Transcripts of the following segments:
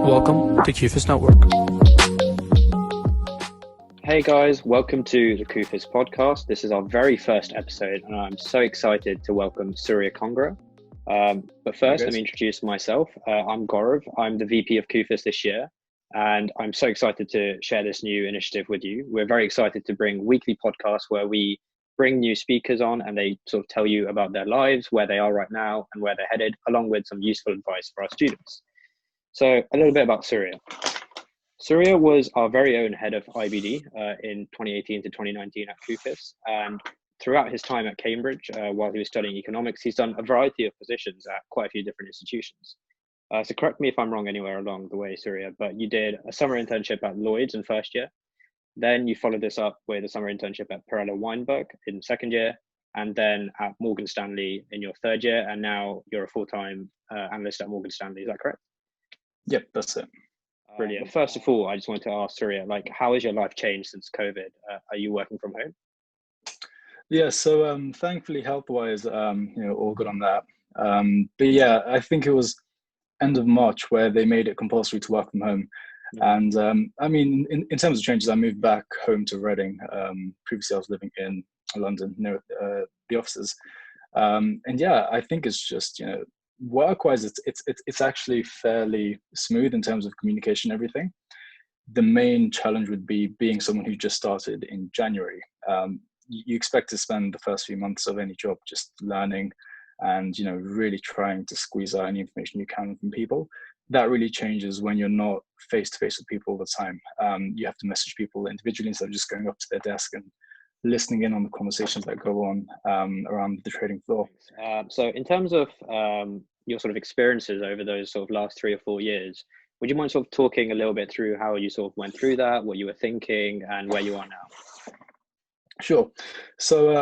Welcome to CUFIS Network. Hey guys, welcome to the CUFIS podcast. This is our very first episode and I'm so excited to welcome Surya Kongara. But first, let me introduce myself. I'm Gaurav. I'm the VP of CUFIS this year and I'm so excited to share this new initiative with you. We're very excited to bring weekly podcasts where we bring new speakers on and they sort of tell you about their lives, where they are right now and where they're headed, along with some useful advice for our students. So a little bit about Surya. Surya was our very own head of IBD in 2018 to 2019 at CUFIS. And throughout his time at Cambridge, while he was studying economics, he's done a variety of positions at quite a few different institutions. So correct me if I'm wrong anywhere along the way, Surya, but you did a summer internship at Lloyd's in first year. Then you followed this up with a summer internship at Perella Weinberg in second year, and then at Morgan Stanley in your third year. And now you're a full-time analyst at Morgan Stanley. Is that correct? Yep, that's it. Brilliant. First of all, I just wanted to ask Surya, how has your life changed since COVID? Are you working from home? Yeah, so thankfully health-wise, all good on that. But yeah, I think it was end of March where they made it compulsory to work from home. And I mean, in terms of changes, I moved back home to Reading. Previously, I was living in London, near the offices. And yeah, I think it's just, work-wise, it's actually fairly smooth in terms of communication and everything. The main challenge would be being someone who just started in January. You expect to spend the first few months of any job just learning and, really trying to squeeze out any information you can from people. That really changes when you're not face-to-face with people all the time. You have to message people individually instead of just going up to their desk and listening in on the conversations that go on around the trading floor. So in terms of your sort of experiences over those sort of last 3 or 4 years, would you mind sort of talking a little bit through how you sort of went through that, what you were thinking and where you are now? Sure. So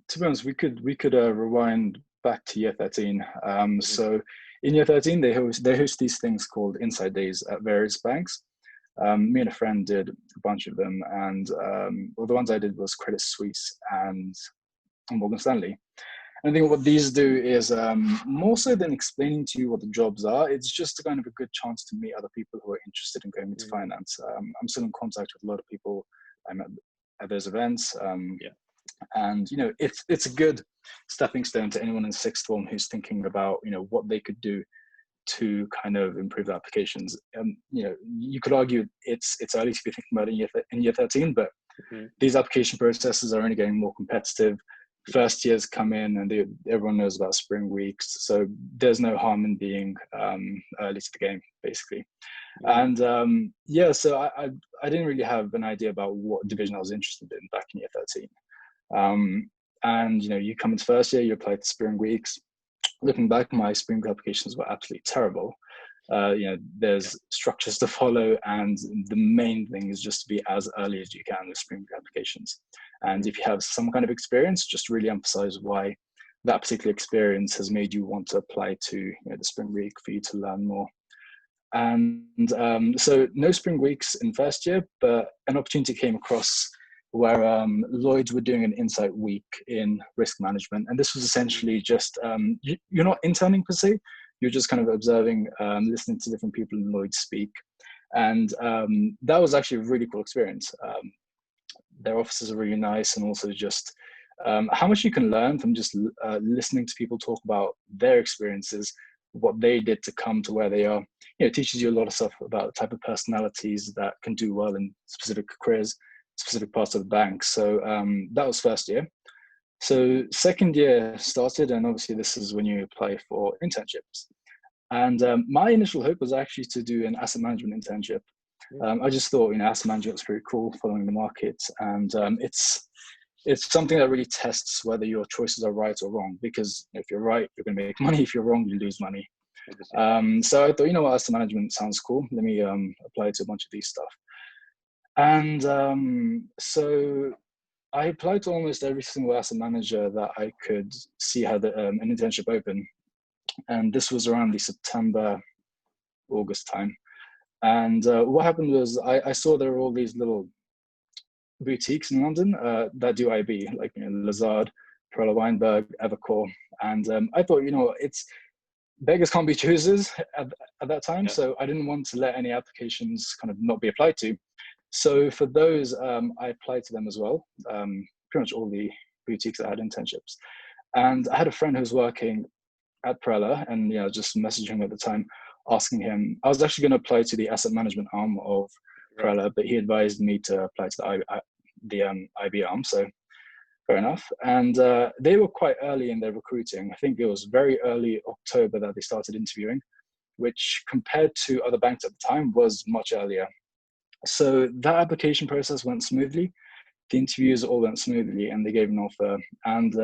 to be honest, we could rewind back to year 13. So in year 13, they host these things called Insight Days at various banks. Me and a friend did a bunch of them, and the ones I did was Credit Suisse and Morgan Stanley. And I think what these do is more so than explaining to you what the jobs are, it's just a kind of a good chance to meet other people who are interested in going into finance. I'm still in contact with a lot of people I met at those events. And it's a good stepping stone to anyone in sixth form who's thinking about what they could do to kind of improve their applications. You could argue it's early to be thinking about it in year 13, but these application processes are only getting more competitive. First years come in and everyone knows about spring weeks, so there's no harm in being early to the game, basically. And so I didn't really have an idea about what division I was interested in back in year 13. And you come into first year, you apply to spring weeks. Looking back, my spring week applications were absolutely terrible. There's structures to follow, and the main thing is just to be as early as you can with spring week applications. And if you have some kind of experience, just really emphasize why that particular experience has made you want to apply to the spring week for you to learn more. And so no spring weeks in first year, but an opportunity came across where Lloyd's were doing an insight week in risk management. And this was essentially just, you're not interning per se, you're just kind of observing, listening to different people in Lloyd's speak. And that was actually a really cool experience. Their offices are really nice, and also just how much you can learn from just listening to people talk about their experiences, what they did to come to where they are. It teaches you a lot of stuff about the type of personalities that can do well in specific careers, specific parts of the bank. So that was first year. So second year started, and obviously this is when you apply for internships. And my initial hope was actually to do an asset management internship. I just thought, asset management was pretty cool, following the market, and it's something that really tests whether your choices are right or wrong. Because if you're right, you're going to make money. If you're wrong, you lose money. So I thought, asset management sounds cool. Let me apply to a bunch of these stuff. And so I applied to almost every single asset manager that I could see had an internship open. And this was around the September, August time. And what happened was I saw there were all these little boutiques in London that do IB, like Lazard, Perella Weinberg, Evercore. And I thought, beggars can't be choosers at that time. Yeah. So I didn't want to let any applications kind of not be applied to. So for those, I applied to them as well. Pretty much all the boutiques that had internships. And I had a friend who was working at Prella, and just messaging him at the time, asking him. I was actually going to apply to the asset management arm of Prella, but he advised me to apply to the IB arm. So fair enough. And they were quite early in their recruiting. I think it was very early October that they started interviewing, which compared to other banks at the time was much earlier. So that application process went smoothly. The interviews all went smoothly, and they gave an offer. And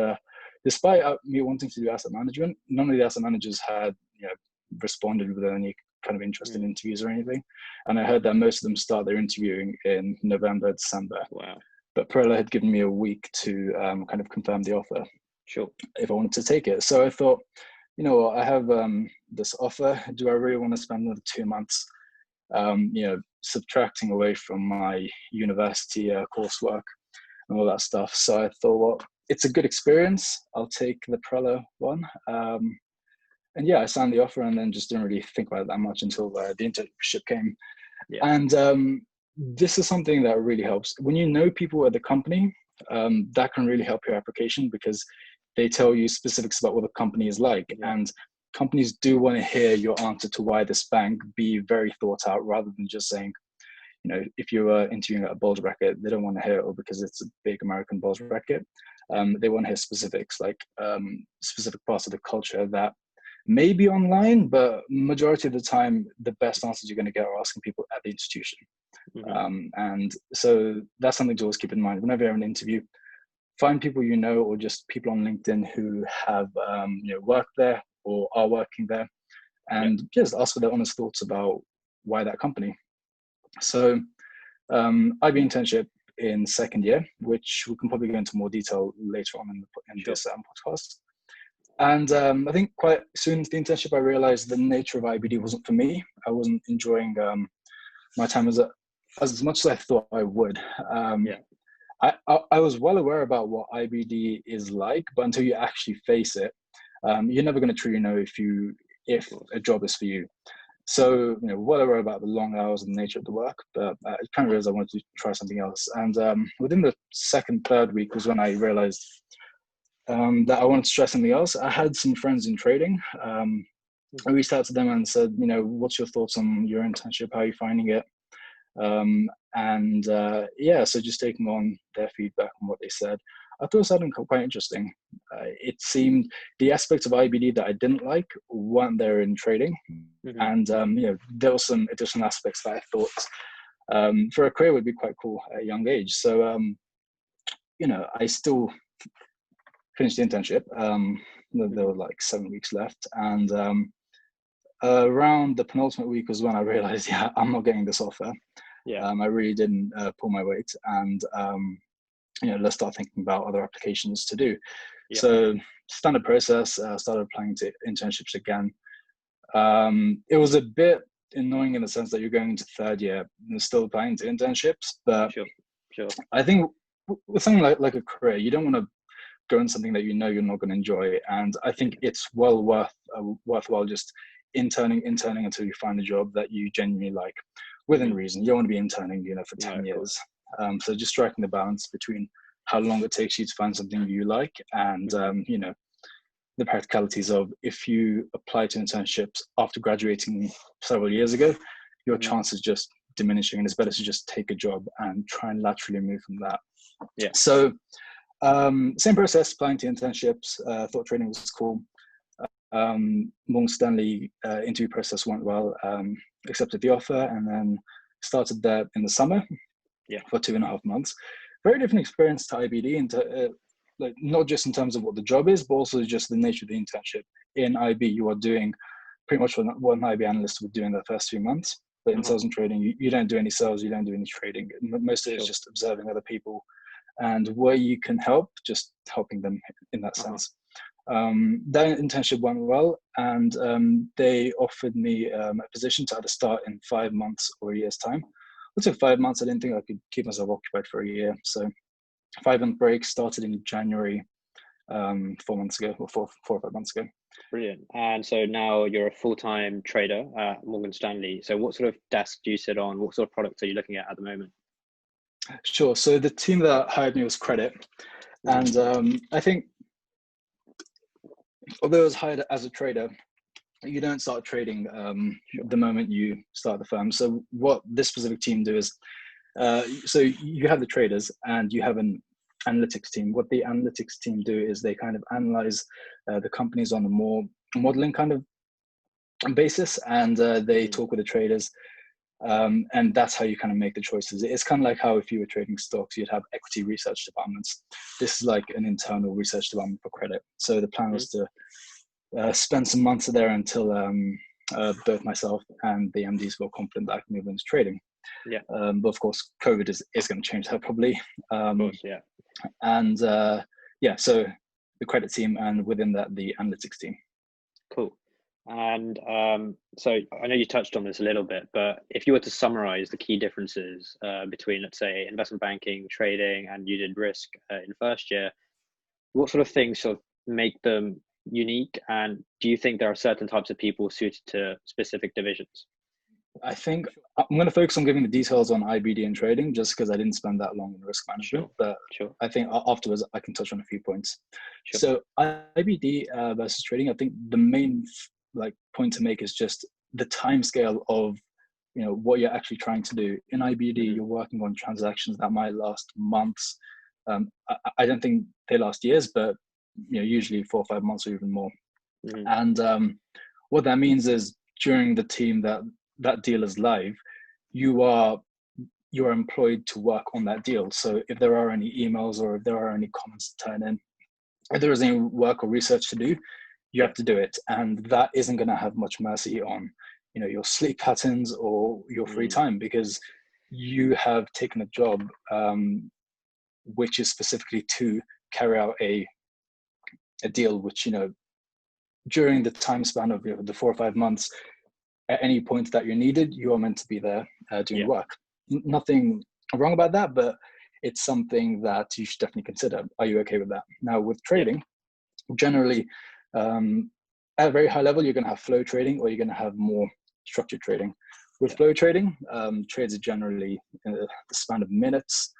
despite me wanting to do asset management, none of the asset managers had responded with any kind of interest in interviews or anything. And I heard that most of them start their interviewing in November, December. Wow. But Prella had given me a week to kind of confirm the offer. Sure. If I wanted to take it. So I thought, I have this offer. Do I really want to spend another 2 months, subtracting away from my university coursework and all that stuff? So I thought, well, it's a good experience. I'll take the Prella one. And yeah, I signed the offer and then just didn't really think about it that much until the internship came. Yeah. And this is something that really helps. When you know people at the company, that can really help your application because they tell you specifics about what the company is like. Yeah. And companies do want to hear your answer to why this bank be very thought out rather than just saying, if you are interviewing at a bulge bracket, they don't want to hear it because it's a big American bulge bracket. They want to hear specifics, like specific parts of the culture that may be online, but majority of the time, the best answers you're going to get are asking people at the institution. And so that's something to always keep in mind. Whenever you have an interview, find people or just people on LinkedIn who have worked there or are working there, and just ask for their honest thoughts about why that company. So IB internship in second year, which we can probably go into more detail later on in this podcast. And I think quite soon into the internship, I realized the nature of IBD wasn't for me. I wasn't enjoying my time as much as I thought I would. I was well aware about what IBD is like, but until you actually face it, you're never going to truly know if a job is for you. So, well aware about the long hours and the nature of the work, but I kind of realized I wanted to try something else. And within the third week was when I realized that I wanted to try something else. I had some friends in trading. I reached out to them and said, what's your thoughts on your internship? How are you finding it? So just taking on their feedback on what they said, I thought it sounded quite interesting. It seemed the aspects of IBD that I didn't like weren't there in trading. And, there were some additional aspects that I thought for a career would be quite cool at a young age. So, I still finished the internship. There were like 7 weeks left. And around the penultimate week was when I realized, I'm not getting this offer. I really didn't pull my weight. And, let's start thinking about other applications to do. So standard process, started applying to internships again. It was a bit annoying in the sense that you're going into third year and still applying to internships. But sure. I think with something like a career, you don't want to go in something that you're not going to enjoy. And I think it's worthwhile just interning until you find a job that you genuinely like within reason. You don't want to be interning, for 10 years. So just striking the balance between how long it takes you to find something you like and, the practicalities of if you apply to internships after graduating several years ago, your chance is just diminishing, and it's better to just take a job and try and laterally move from that. So same process, applying to internships, thought trading was cool. Morgan Stanley interview process went well, accepted the offer, and then started there in the summer for 2.5 months. Very different experience to IBD, like not just in terms of what the job is, but also just the nature of the internship. In IB, you are doing pretty much what an IB analyst would do in the first few months. But in sales and trading, you don't do any sales, you don't do any trading. Most of it is just observing other people, and where you can help, just helping them in that sense. That internship went well, and they offered me a position to either start in 5 months or a year's time. It took 5 months. I didn't think I could keep myself occupied for a year. So 5-month break, started in January 4 months ago, or 4 or 5 months ago. Brilliant. And so now you're a full-time trader at Morgan Stanley. So what sort of desk do you sit on? What sort of products are you looking at the moment? Sure. So the team that hired me was credit. And I think, although I was hired as a trader, you don't start trading the moment you start the firm. So what this specific team do is, so you have the traders and you have an analytics team. What the analytics team do is they kind of analyze the companies on a more modeling kind of basis, and they talk with the traders. And that's how you kind of make the choices. It's kind of like how if you were trading stocks, you'd have equity research departments. This is like an internal research department for credit. So the plan was to spend some months there until both myself and the MDs were confident that I could move into trading. Yeah. But of course, COVID is going to change that probably. Of course, yeah. And so the credit team, and within that, the analytics team. Cool. And so I know you touched on this a little bit, but if you were to summarize the key differences between, let's say, investment banking, trading, and you did risk in first year, what sort of things sort of make them unique? And do you think there are certain types of people suited to specific divisions? I think I'm going to focus on giving the details on IBD and trading, just because I didn't spend that long in risk management. But I think afterwards I can touch on a few points. So IBD versus trading, I think the main point to make is just the time scale of what you're actually trying to do. In IBD, you're working on transactions that might last months. I don't think they last years, but usually 4 or 5 months or even more. And what that means is during the team that deal is live, you are employed to work on that deal. So if there are any emails or if there are any comments to turn in, if there is any work or research to do, you have to do it. And that isn't going to have much mercy on your sleep patterns or your free time, because you have taken a job which is specifically to carry out a deal, which during the time span of the 4 or 5 months, at any point that you're needed, you are meant to be there doing work. Nothing wrong about that, but it's something that you should definitely consider. Are you okay with that? Now, with trading, generally, at a very high level, you're going to have flow trading, or you're going to have more structured trading. With flow trading, trades are generally in the span of minutes.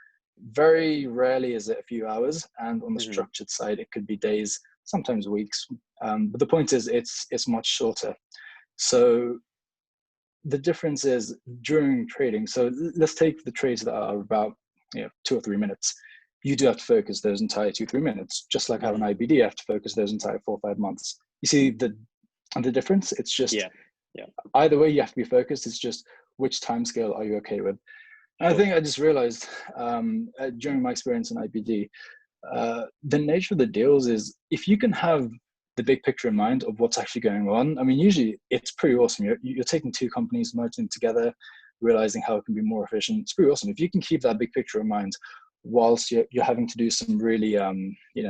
Very rarely is it a few hours, and on the structured side, it could be days, sometimes weeks. But the point is, it's much shorter. So the difference is during trading. So let's take the trades that are about 2 or 3 minutes. You do have to focus those entire 2 or 3 minutes, just like how an IBD you have to focus those entire 4 or 5 months. You see the difference? It's just either way you have to be focused. It's just which time scale are you okay with? And I think I just realized during my experience in IBD, the nature of the deals is if you can have the big picture in mind of what's actually going on. I mean, usually it's pretty awesome. You're taking 2 companies, merging them together, realizing how it can be more efficient. It's pretty awesome. If you can keep that big picture in mind whilst you're having to do some really,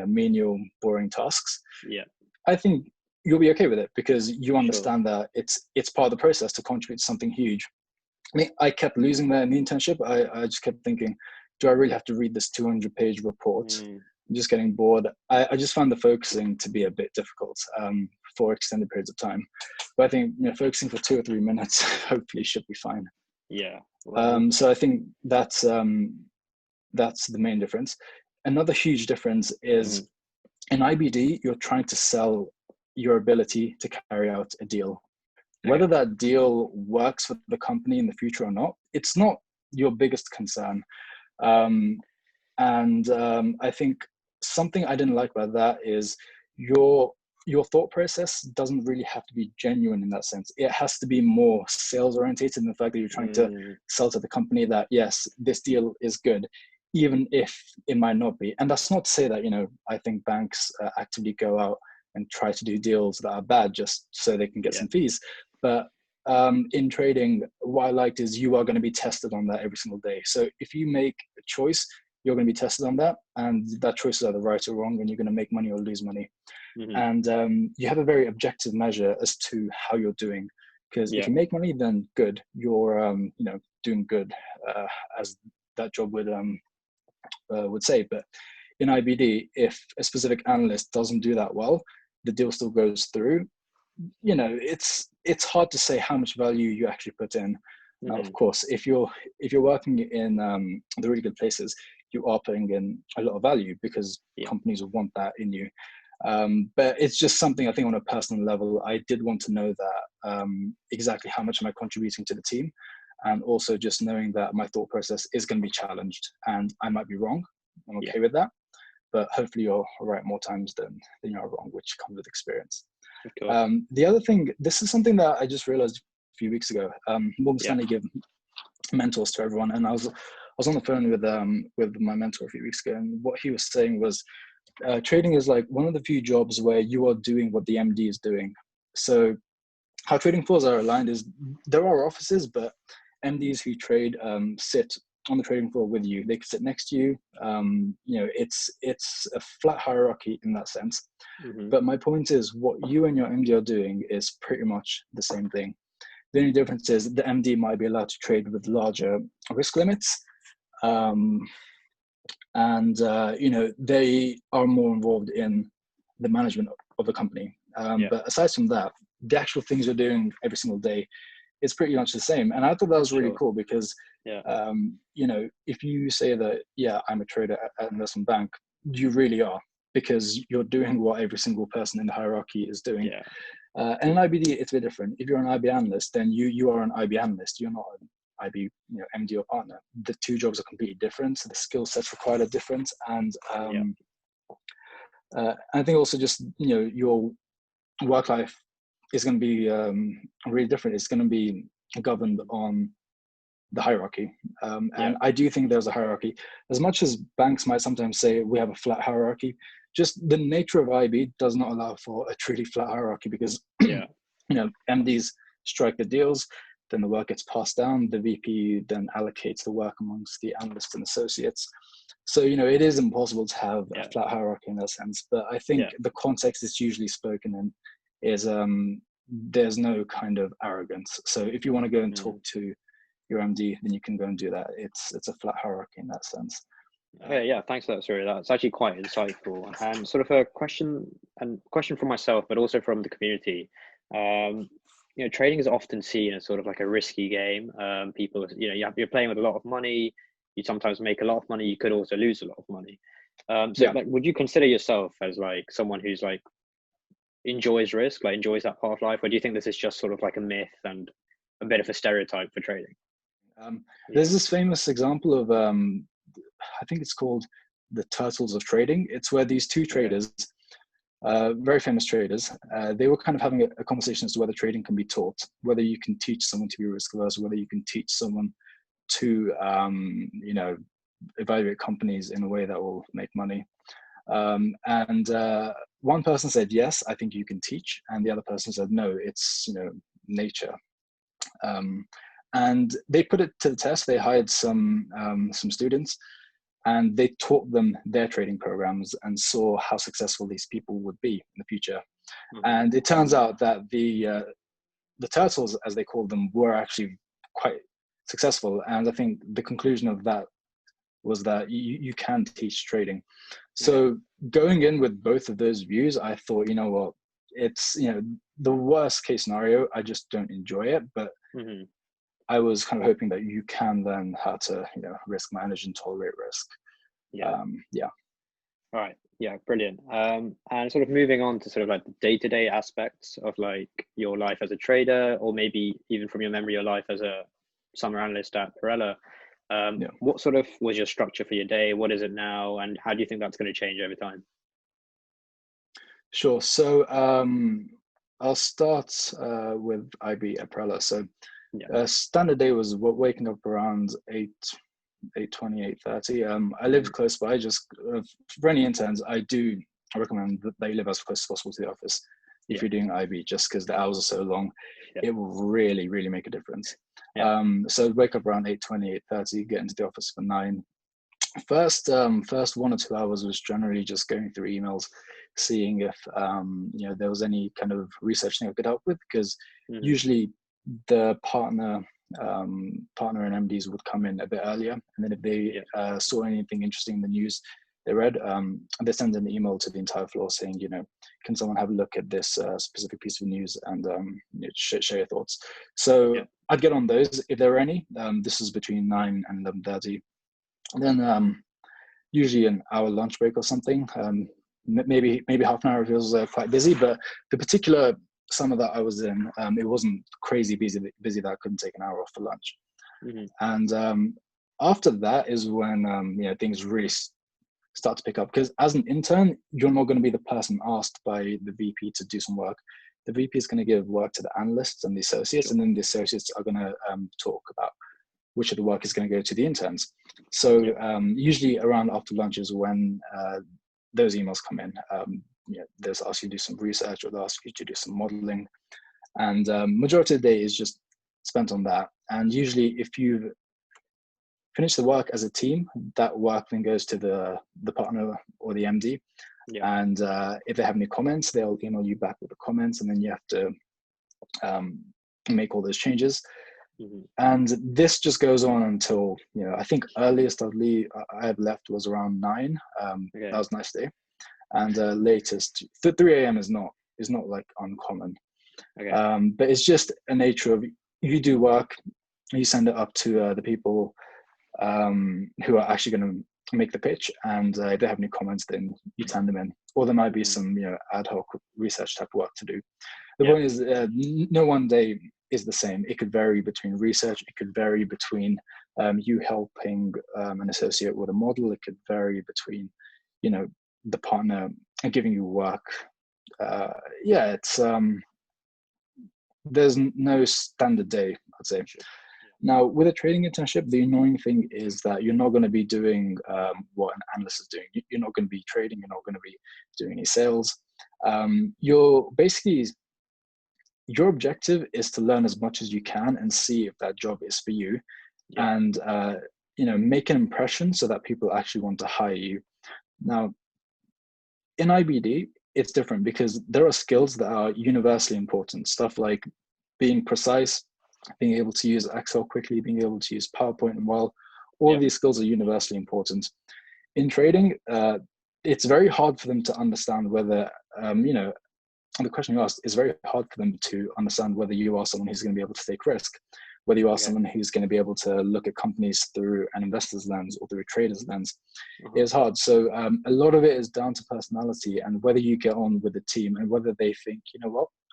menial, boring tasks, I think you'll be okay with it, because you understand that it's part of the process to contribute to something huge. I mean, I kept losing that in the internship. I just kept thinking, do I really have to read this 200-page report? I'm just getting bored. I just found the focusing to be a bit difficult for extended periods of time. But I think focusing for 2 or 3 minutes hopefully should be fine. So I think that's the main difference. Another huge difference is in IBD, you're trying to sell your ability to carry out a deal. Whether that deal works for the company in the future or not, it's not your biggest concern. I think something I didn't like about that is your thought process doesn't really have to be genuine in that sense. It has to be more sales orientated in the fact that you're trying to sell to the company that, yes, this deal is good, even if it might not be. And that's not to say that, I think banks actively go out and try to do deals that are bad just so they can get some fees. But in trading, what I liked is you are going to be tested on that every single day. So if you make a choice, you're going to be tested on that, and that choice is either right or wrong, and you're going to make money or lose money. And you have a very objective measure as to how you're doing, because if you make money, then good, you're doing good, as that job would say. But in IBD, if a specific analyst doesn't do that well, the deal still goes through. You know, it's hard to say how much value you actually put in. Now, of course, if you're working in the really good places, you are putting in a lot of value because companies will want that in you. But it's just something I think on a personal level, I did want to know that exactly how much am I contributing to the team, and also just knowing that my thought process is going to be challenged and I might be wrong. I'm okay with that, but hopefully you're right more times than you're wrong, which comes with experience. The other thing, this is something that I just realized a few weeks ago. Morgan Stanley give mentors to everyone, and I was on the phone with my mentor a few weeks ago, and what he was saying was trading is like one of the few jobs where you are doing what the MD is doing. So how trading floors are aligned is there are offices, but MDs who trade sit on the trading floor with you. They can sit next to you. You know, it's a flat hierarchy in that sense. But my point is, what you and your MD are doing is pretty much the same thing. The only difference is the MD might be allowed to trade with larger risk limits. You know, they are more involved in the management of the company. But aside from that, the actual things you're doing every single day is pretty much the same. And I thought that was really cool because, you know, if you say that, I'm a trader at an investment bank, you really are, because you're doing what every single person in the hierarchy is doing. And in IBD, it's a bit different. If you're an IB analyst, then you are an IB analyst. You're not an IB, you know, MD or partner. The two jobs are completely different. So the skill sets required are different. And I think also just, you know, your work life is going to be really different. It's going to be governed on the hierarchy. And I do think there's a hierarchy. As much as banks might sometimes say we have a flat hierarchy, just the nature of IB does not allow for a truly flat hierarchy, because you know, MDs strike the deals, then the work gets passed down, the VP then allocates the work amongst the analysts and associates. So, you know, it is impossible to have a flat hierarchy in that sense. But I think the context it's usually spoken in is there's no kind of arrogance. So if you want to go and talk to your MD, then you can go and do that. It's a flat hierarchy in that sense. Thanks for that, Surya. That's actually quite insightful, and sort of a question from myself, but also from the community. You know, trading is often seen as sort of like a risky game. People, you know, you're playing with a lot of money. You sometimes make a lot of money. You could also lose a lot of money. Like, would you consider yourself as like someone who's like enjoys risk, like enjoys that part of life, or do you think this is just sort of like a myth and a bit of a stereotype for trading? There's this famous example of I think it's called the Turtles of Trading. It's where these two traders, very famous traders, they were kind of having a conversation as to whether trading can be taught, whether you can teach someone to be risk averse, whether you can teach someone to you know, evaluate companies in a way that will make money. One person said, yes, I think you can teach, and the other person said, no, it's, you know, nature. And they put it to the test. They hired some students, and they taught them their trading programs and saw how successful these people would be in the future. And it turns out that the turtles, as they called them, were actually quite successful. And I think the conclusion of that was that you can teach trading. So going in with both of those views, I thought, you know what, it's, you know, the worst case scenario, I just don't enjoy it, but I was kind of hoping that you can learn how to, you know, risk manage and tolerate risk. All right. Yeah, brilliant. And sort of moving on to sort of like the day-to-day aspects of like your life as a trader, or maybe even from your memory, your life as a summer analyst at Perella. What sort of was your structure for your day? What is it now? And how do you think that's going to change over time? Sure. So I'll start with IB at Perella. So standard day was waking up around 8:20, 8:30. I live close by. Just for any interns, I recommend that they live as close as possible to the office if you're doing IB, just because the hours are so long. It will really, really make a difference. So wake up around 8:20, 8:30, get into the office for 9. First 1 or 2 hours was generally just going through emails, seeing if you know, there was any kind of research thing I could help with, because usually the partner and MDs would come in a bit earlier, and then if they saw anything interesting in the news, they read, they send an email to the entire floor saying, can someone have a look at this specific piece of news and share your thoughts. So I'd get on those if there were any. This is between 9 and 11:30. Then usually an hour lunch break or something. Maybe half an hour if it was quite busy, but the particular summer that I was in, it wasn't crazy busy that I couldn't take an hour off for lunch. Mm-hmm. And after that is when things really start to pick up, because as an intern, you're not going to be the person asked by the VP to do some work. The VP is going to give work to the analysts and the associates, and then the associates are going to talk about which of the work is going to go to the interns. So usually around after lunch is when those emails come in. They'll ask you to do some research, or they'll ask you to do some modeling, and majority of the day is just spent on that. And usually if you've finished the work as a team, that work then goes to the partner or the MD. And if they have any comments, they'll email you back with the comments, and then you have to make all those changes. Mm-hmm. And this just goes on until, I think earliest I had left was around 9. That was a nice day. And latest 3 a.m. is not like uncommon. But it's just a nature of, you do work, you send it up to the people who are actually going to make the pitch, and if they have any comments, then you turn them in. Or there might be some ad hoc research type work to do. The point is, no one day is the same. It could vary between research, it could vary between you helping an associate with a model, it could vary between the partner giving you work. It's there's no standard day, I'd say. Now, with a trading internship, the annoying thing is that you're not going to be doing what an analyst is doing. You're not going to be trading. You're not going to be doing any sales. Your objective is to learn as much as you can and see if that job is for you, and make an impression so that people actually want to hire you. Now, in IBD, it's different because there are skills that are universally important. Stuff like being precise, being able to use Excel quickly, being able to use PowerPoint and well. All of these skills are universally important. In trading, it's very hard for them to understand whether, the question you asked is very hard for them to understand whether you are someone who's going to be able to take risk, whether you are someone who's going to be able to look at companies through an investor's lens or through a trader's lens. It's hard. So a lot of it is down to personality and whether you get on with the team and whether they think,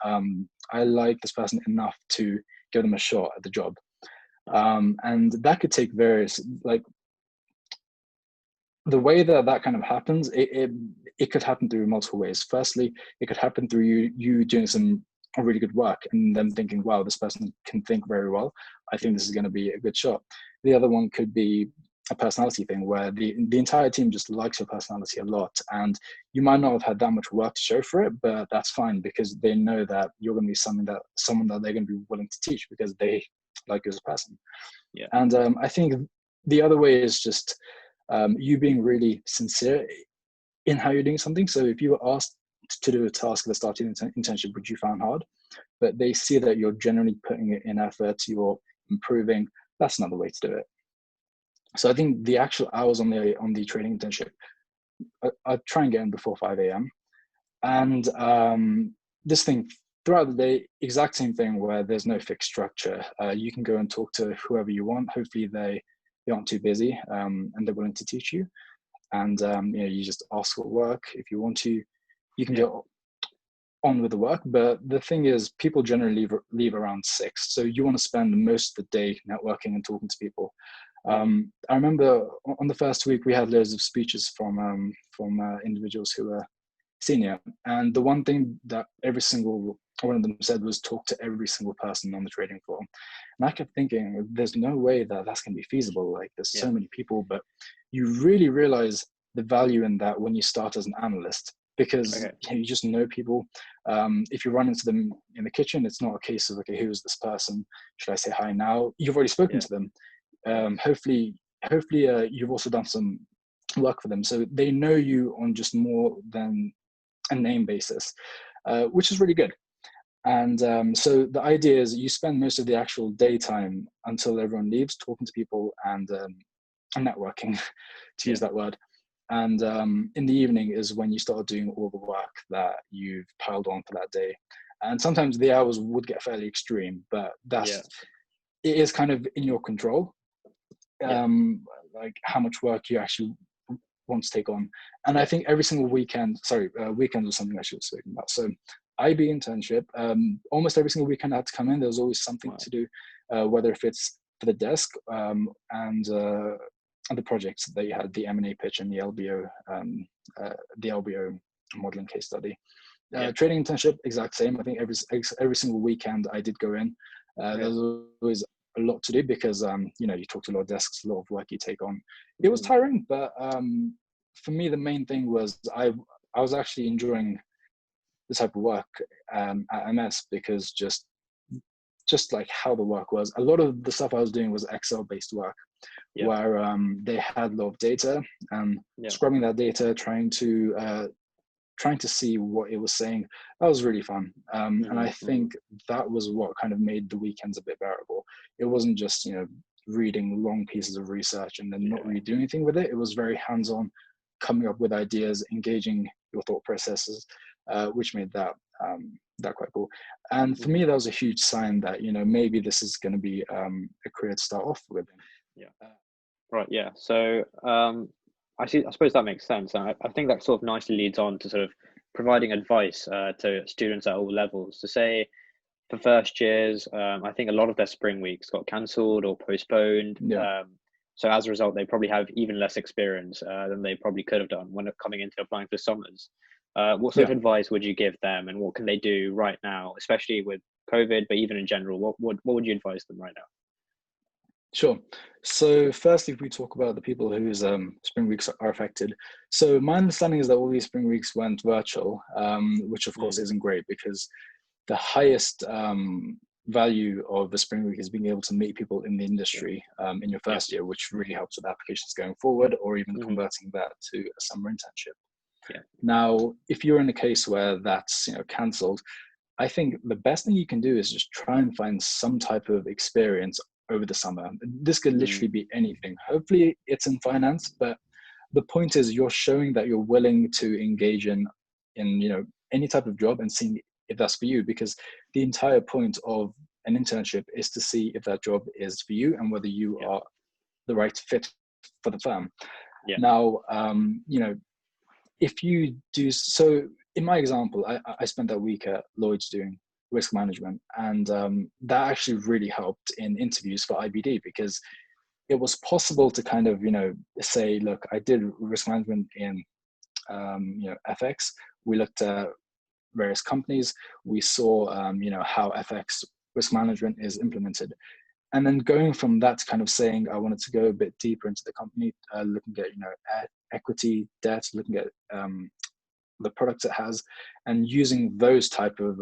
I like this person enough to give them a shot at the job. And that could take various, like, the way that kind of happens, it could happen through multiple ways. Firstly, it could happen through you doing some really good work and them thinking, wow, this person can think very well. I think this is going to be a good shot. The other one could be a personality thing where the entire team just likes your personality a lot, and you might not have had that much work to show for it, but that's fine because they know that you're going to be someone that they're going to be willing to teach because they like you as a person. And I think the other way is just you being really sincere in how you're doing something. So if you were asked to do a task at the start of the internship which you found hard, but they see that you're generally putting it in effort, you're improving, that's another way to do it. So I think the actual hours on the trading internship, I try and get in before 5 a.m. And this thing throughout the day, exact same thing where there's no fixed structure. You can go and talk to whoever you want. Hopefully they aren't too busy and they're willing to teach you. And you just ask for work if you want to. You can get on with the work, but the thing is, people generally leave around 6. So you want to spend most of the day networking and talking to people. I remember on the first week we had loads of speeches from individuals who were senior, and the one thing that every single one of them said was talk to every single person on the trading floor. And I kept thinking, there's no way that that's going to be feasible. Like, there's so many people, but you really realize the value in that when you start as an analyst, because you just know people. If you run into them in the kitchen, it's not a case of, okay, who is this person? Should I say hi now? You've already spoken to them. Hopefully you've also done some work for them. So they know you on just more than a name basis, which is really good. And so the idea is you spend most of the actual daytime until everyone leaves talking to people and networking, to use that word. And in the evening is when you start doing all the work that you've piled on for that day. And sometimes the hours would get fairly extreme, but it is kind of in your control, like how much work you actually want to take on. And I think every single weekend, weekend was something I should have spoken about. So IB internship, almost every single weekend I had to come in. There was always something to do, whether if it's for the desk and the projects that you had, the M&A pitch and the LBO modeling case study. Trading internship, exact same. I think every single weekend I did go in. There was always a lot to do because you talk to a lot of desks, a lot of work you take on. It was tiring, but for me the main thing was I was actually enjoying the type of work at MS, because just like how the work was. A lot of the stuff I was doing was Excel based work, where they had a lot of data and scrubbing that data, trying to see what it was saying. That was really fun. And I think that was what kind of made the weekends a bit bearable. It wasn't just, reading long pieces of research and then not really doing anything with it. It was very hands-on, coming up with ideas, engaging your thought processes, which made that quite cool. And for me, that was a huge sign that, maybe this is going to be a career to start off with. Right. Yeah. So, I suppose that makes sense. And I think that sort of nicely leads on to sort of providing advice to students at all levels. To say, for first years, I think a lot of their spring weeks got cancelled or postponed. So as a result, they probably have even less experience than they probably could have done when coming into applying for summers. What sort of advice would you give them, and what can they do right now, especially with COVID, but even in general? What would you advise them right now? Sure. So firstly, if we talk about the people whose spring weeks are affected. So my understanding is that all these spring weeks went virtual, which of course isn't great, because the highest value of the spring week is being able to meet people in the industry in your first year, which really helps with applications going forward, or even converting that to a summer internship. Now, if you're in a case where that's cancelled, I think the best thing you can do is just try and find some type of experience over the summer. This could literally be anything. Hopefully it's in finance, but the point is you're showing that you're willing to engage in any type of job and seeing if that's for you, because the entire point of an internship is to see if that job is for you and whether you are the right fit for the firm. Now, if you do, so in my example, I spent that week at Lloyd's doing risk management, and that actually really helped in interviews for IBD, because it was possible to kind of say, look, I did risk management in FX. We looked at various companies. We saw how FX risk management is implemented, and then going from that to kind of saying I wanted to go a bit deeper into the company, looking at equity, debt, looking at the products it has, and using those type of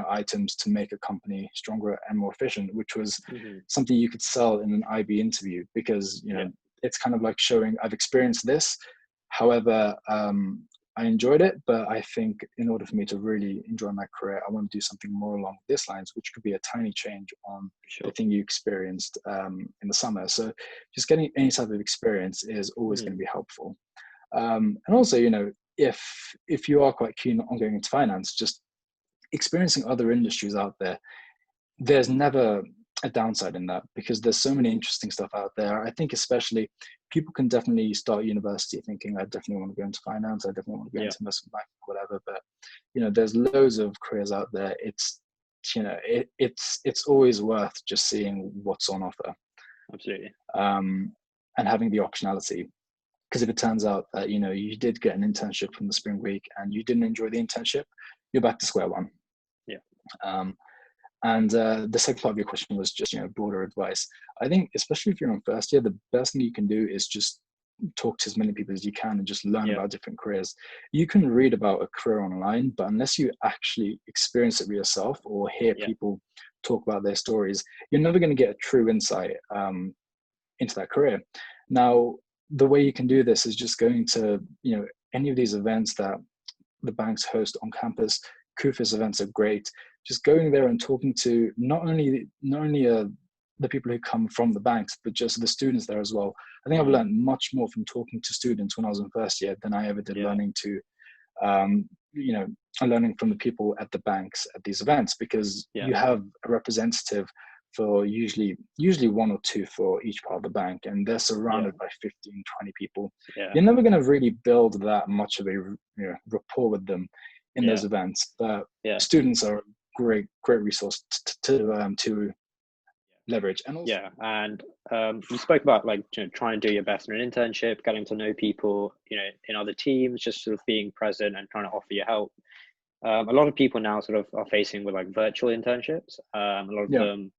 items to make a company stronger and more efficient, which was something you could sell in an IB interview, because it's kind of like showing I've experienced this. However, I enjoyed it, but I think in order for me to really enjoy my career, I want to do something more along this lines, which could be a tiny change on the thing you experienced in the summer. So just getting any type of experience is always going to be helpful. And also, if you are quite keen on going into finance, just experiencing other industries out there, there's never a downside in that, because there's so many interesting stuff out there. I think especially people can definitely start university thinking, I definitely want to go into finance, I definitely want to go into investment banking, whatever. But there's loads of careers out there. It's it's always worth just seeing what's on offer. Absolutely. And having the optionality, because if it turns out that you did get an internship from the spring week and you didn't enjoy the internship, you're back to square one. And the second part of your question was just broader advice. I think especially if you're on first year, the best thing you can do is just talk to as many people as you can and just learn about different careers. You can read about a career online, but unless you actually experience it for yourself or hear people talk about their stories, you're never going to get a true insight into that career. Now, the way you can do this is just going to any of these events that the banks host on campus. CUFIS events are great. Just going there and talking to not only the people who come from the banks, but just the students there as well. I think I've learned much more from talking to students when I was in first year than I ever did learning to, learning from the people at the banks at these events, because you have a representative for usually one or two for each part of the bank, and they're surrounded by 15, 20 people. You're never going to really build that much of a rapport with them in those events, but students are a great resource to leverage. And also, and you spoke about like trying to do your best in an internship, getting to know people in other teams, just sort of being present and trying to offer your help. A lot of people now sort of are facing with like virtual internships. A lot of them,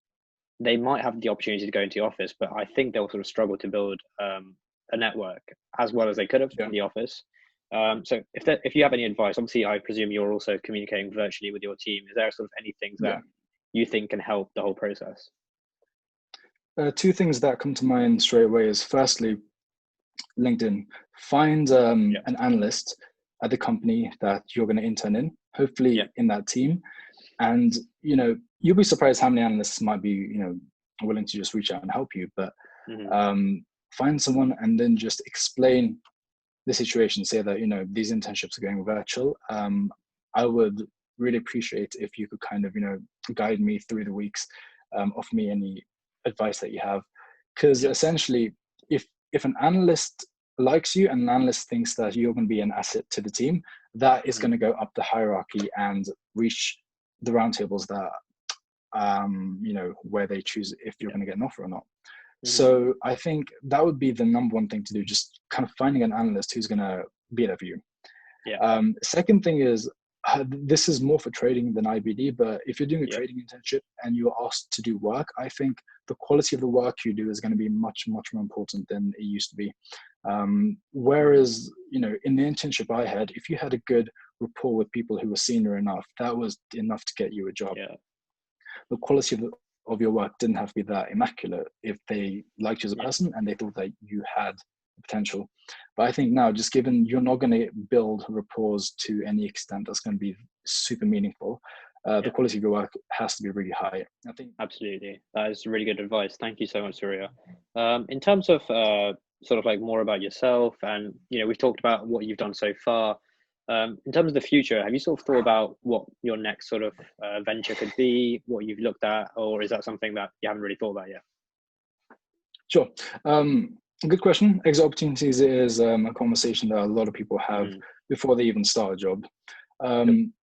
they might have the opportunity to go into the office, but I think they'll sort of struggle to build a network as well as they could have in the office. So if you have any advice, obviously I presume you're also communicating virtually with your team. Is there sort of any things that you think can help the whole process? Two things that come to mind straight away is, firstly, LinkedIn. Find an analyst at the company that you're going to intern in, hopefully in that team. And, you'll be surprised how many analysts might be, willing to just reach out and help you. But find someone and then just explain the situation. Say that, these internships are going virtual. I would really appreciate if you could kind of, guide me through the weeks, offer me any advice that you have. Because essentially, if an analyst likes you and an analyst thinks that you're going to be an asset to the team, that is going to go up the hierarchy and reach the roundtables that where they choose if you're going to get an offer or not. So I think that would be the number one thing to do, just kind of finding an analyst who's going to be there for you. Second thing is, this is more for trading than IBD, but if you're doing a trading internship and you're asked to do work, I think the quality of the work you do is going to be much, much more important than it used to be. Whereas, in the internship I had, if you had a good rapport with people who were senior enough, that was enough to get you a job. The quality of your work didn't have to be that immaculate if they liked you as a person and they thought that you had potential. But I think now, just given you're not going to build rapport to any extent that's going to be super meaningful, the quality of your work has to be really high. I think absolutely, that is really good advice. Thank you so much, Surya. In terms of sort of like more about yourself, and we've talked about what you've done so far. In terms of the future, have you sort of thought about what your next sort of venture could be, what you've looked at, or is that something that you haven't really thought about yet? Sure. Good question. Exit opportunities is a conversation that a lot of people have before they even start a job.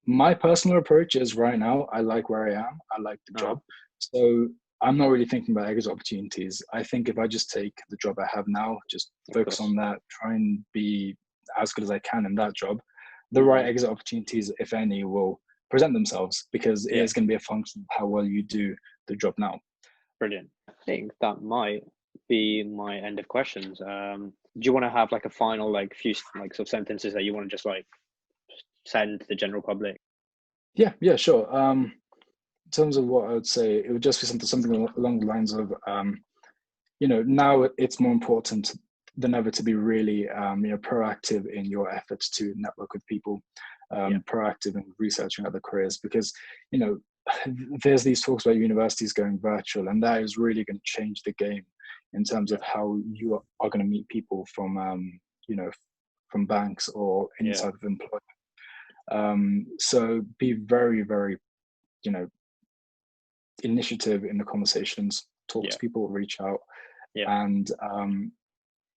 My personal approach is, right now, I like where I am. I like the job. So I'm not really thinking about exit opportunities. I think if I just take the job I have now, just focus on that, try and be as good as I can in that job, the right exit opportunities, if any, will present themselves, because it is going to be a function of how well you do the job now. Brilliant. I think that might be my end of questions. Do you want to have like a final few sort of sentences that you want to just send to the general public? Yeah, sure. In terms of what I would say, it would just be something along the lines of, now it's more important than ever to be really proactive in your efforts to network with people, proactive in researching other careers, because there's these talks about universities going virtual, and that is really going to change the game in terms of how you are going to meet people from from banks or any type of employer. So be very, very initiative in the conversations, talk to people, reach out, and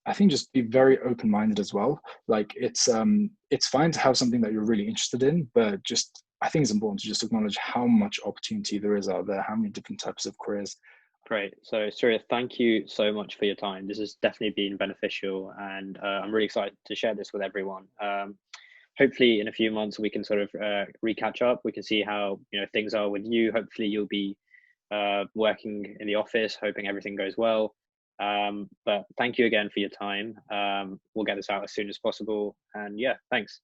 I think just be very open-minded as well. Like it's fine to have something that you're really interested in, but just I think it's important to just acknowledge how much opportunity there is out there, how many different types of careers. Great. So Surya, thank you so much for your time. This has definitely been beneficial, and I'm really excited to share this with everyone. Hopefully in a few months we can sort of re-catch up. We can see how things are with you. Hopefully you'll be working in the office, hoping everything goes well. But thank you again for your time. We'll get this out as soon as possible. And thanks.